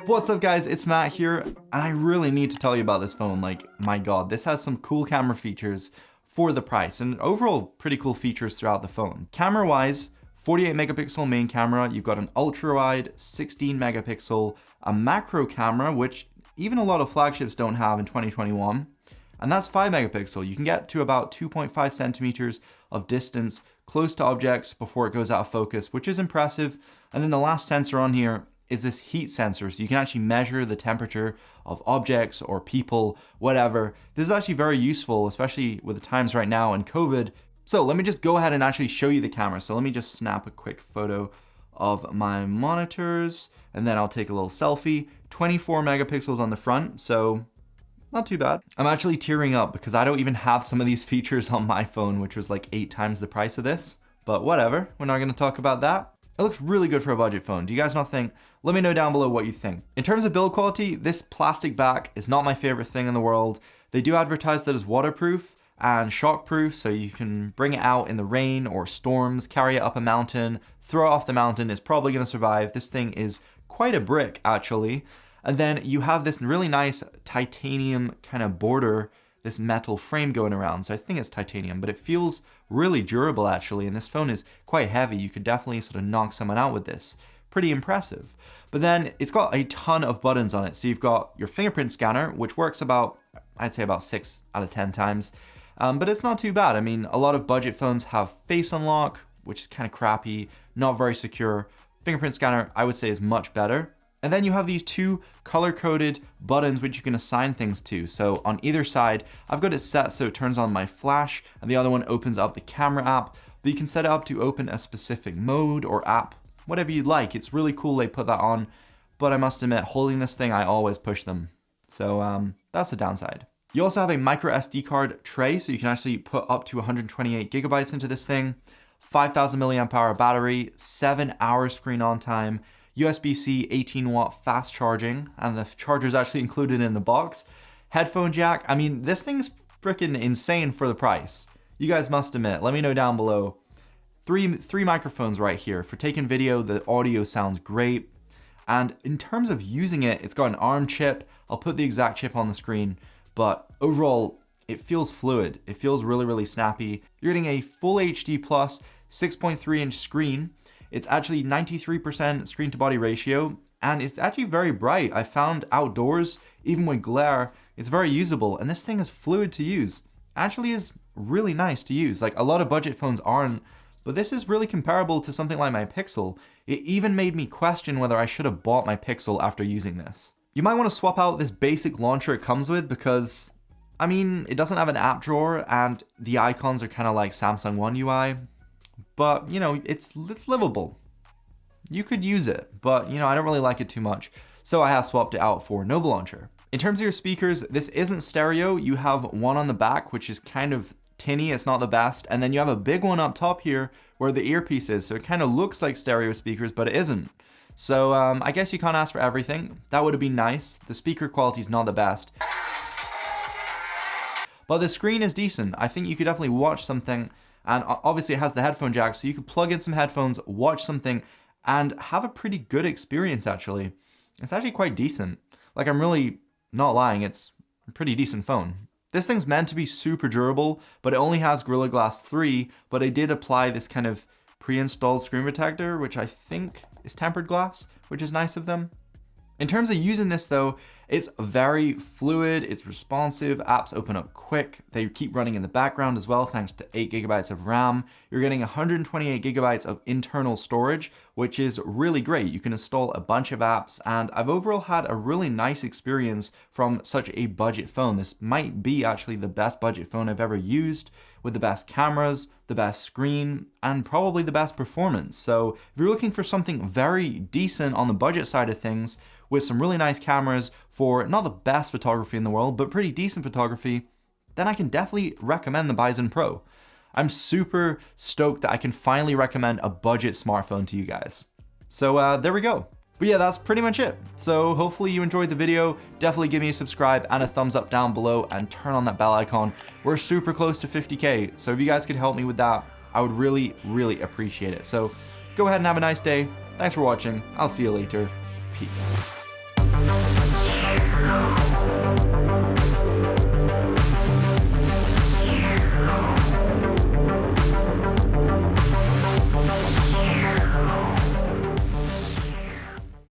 What's up guys, it's Matt here, and I really need to tell you about this phone. Like, my god, this has some cool camera features for the price, and overall pretty cool features throughout the phone. Camera wise, 48 megapixel main camera, you've got an ultra wide, 16 megapixel, a macro camera, which even a lot of flagships don't have in 2021, and that's 5 megapixel. You can get to about 2.5 centimeters of distance close to objects before it goes out of focus, which is impressive. And then the last sensor on here is this heat sensor, so you can actually measure the temperature of objects or people, whatever. This is actually very useful, especially with the times right now and COVID. So let me just go ahead and actually show you the camera. So let me just snap a quick photo of my monitors, and then I'll take a little selfie. 24 megapixels on the front, so not too bad. I'm actually tearing up because I don't even have some of these features on my phone, which was like 8 times the price of this, but whatever, we're not gonna talk about that. It looks really good for a budget phone. Do you guys not think? Let me know down below what you think. In terms of build quality, this plastic back is not my favorite thing in the world. They do advertise that it's waterproof and shockproof, so you can bring it out in the rain or storms, carry it up a mountain, throw it off the mountain, it's probably gonna survive. This thing is quite a brick, actually. And then you have this really nice titanium kind of border, this metal frame going around. So I think it's titanium, but it feels really durable actually. And this phone is quite heavy. You could definitely sort of knock someone out with this. Pretty impressive. But then it's got a ton of buttons on it. So you've got your fingerprint scanner, which works about, I'd say about 6 out of 10 times. But it's not too bad. I mean, a lot of budget phones have face unlock, which is kind of crappy, not very secure. Fingerprint scanner, I would say, is much better. And then you have these 2 color-coded buttons which you can assign things to. So on either side, I've got it set so it turns on my flash, and the other one opens up the camera app. But you can set it up to open a specific mode or app, whatever you'd like. It's really cool they put that on, but I must admit, holding this thing, I always push them. So that's the downside. You also have a micro SD card tray, so you can actually put up to 128 gigabytes into this thing. 5,000 milliamp hour battery, 7 hours screen on time, USB-C 18 watt fast charging, and the charger is actually included in the box. Headphone jack, I mean, this thing's freaking insane for the price. You guys must admit, let me know down below. Three microphones right here. For taking video, the audio sounds great. And in terms of using it, it's got an ARM chip. I'll put the exact chip on the screen, but overall, it feels fluid. It feels really, really snappy. You're getting a full HD plus 6.3 inch screen. It's actually 93% screen to body ratio, and it's actually very bright. I found outdoors, even with glare, it's very usable, and this thing is fluid to use. Actually is really nice to use. Like, a lot of budget phones aren't, but this is really comparable to something like my Pixel. It even made me question whether I should have bought my Pixel after using this. You might want to swap out this basic launcher it comes with because, I mean, it doesn't have an app drawer, and the icons are kind of like Samsung One UI. But, you know, it's livable. You could use it, but, you know, I don't really like it too much. So I have swapped it out for Nova Launcher. In terms of your speakers, this isn't stereo. You have one on the back, which is kind of tinny. It's not the best. And then you have a big one up top here where the earpiece is. So it kind of looks like stereo speakers, but it isn't. So I guess you can't ask for everything. That would have been nice. The speaker quality is not the best. But the screen is decent. I think you could definitely watch something. And obviously it has the headphone jack, so you could plug in some headphones, watch something, and have a pretty good experience actually. It's actually quite decent. Like, I'm really not lying, it's a pretty decent phone. This thing's meant to be super durable, but it only has Gorilla Glass 3, but they did apply this kind of pre-installed screen protector, which I think is tempered glass, which is nice of them. In terms of using this though, it's very fluid, it's responsive, apps open up quick, they keep running in the background as well thanks to 8 gigabytes of RAM. You're getting 128 gigabytes of internal storage, which is really great. You can install a bunch of apps, and I've overall had a really nice experience from such a budget phone. This might be actually the best budget phone I've ever used, with the best cameras, the best screen, and probably the best performance. So if you're looking for something very decent on the budget side of things, with some really nice cameras for not the best photography in the world, but pretty decent photography, then I can definitely recommend the Bison Pro. I'm super stoked that I can finally recommend a budget smartphone to you guys. So there we go. But yeah, that's pretty much it. So hopefully you enjoyed the video. Definitely give me a subscribe and a thumbs up down below, and turn on that bell icon. We're super close to 50K. So if you guys could help me with that, I would really, really appreciate it. So go ahead and have a nice day. Thanks for watching. I'll see you later. Peace.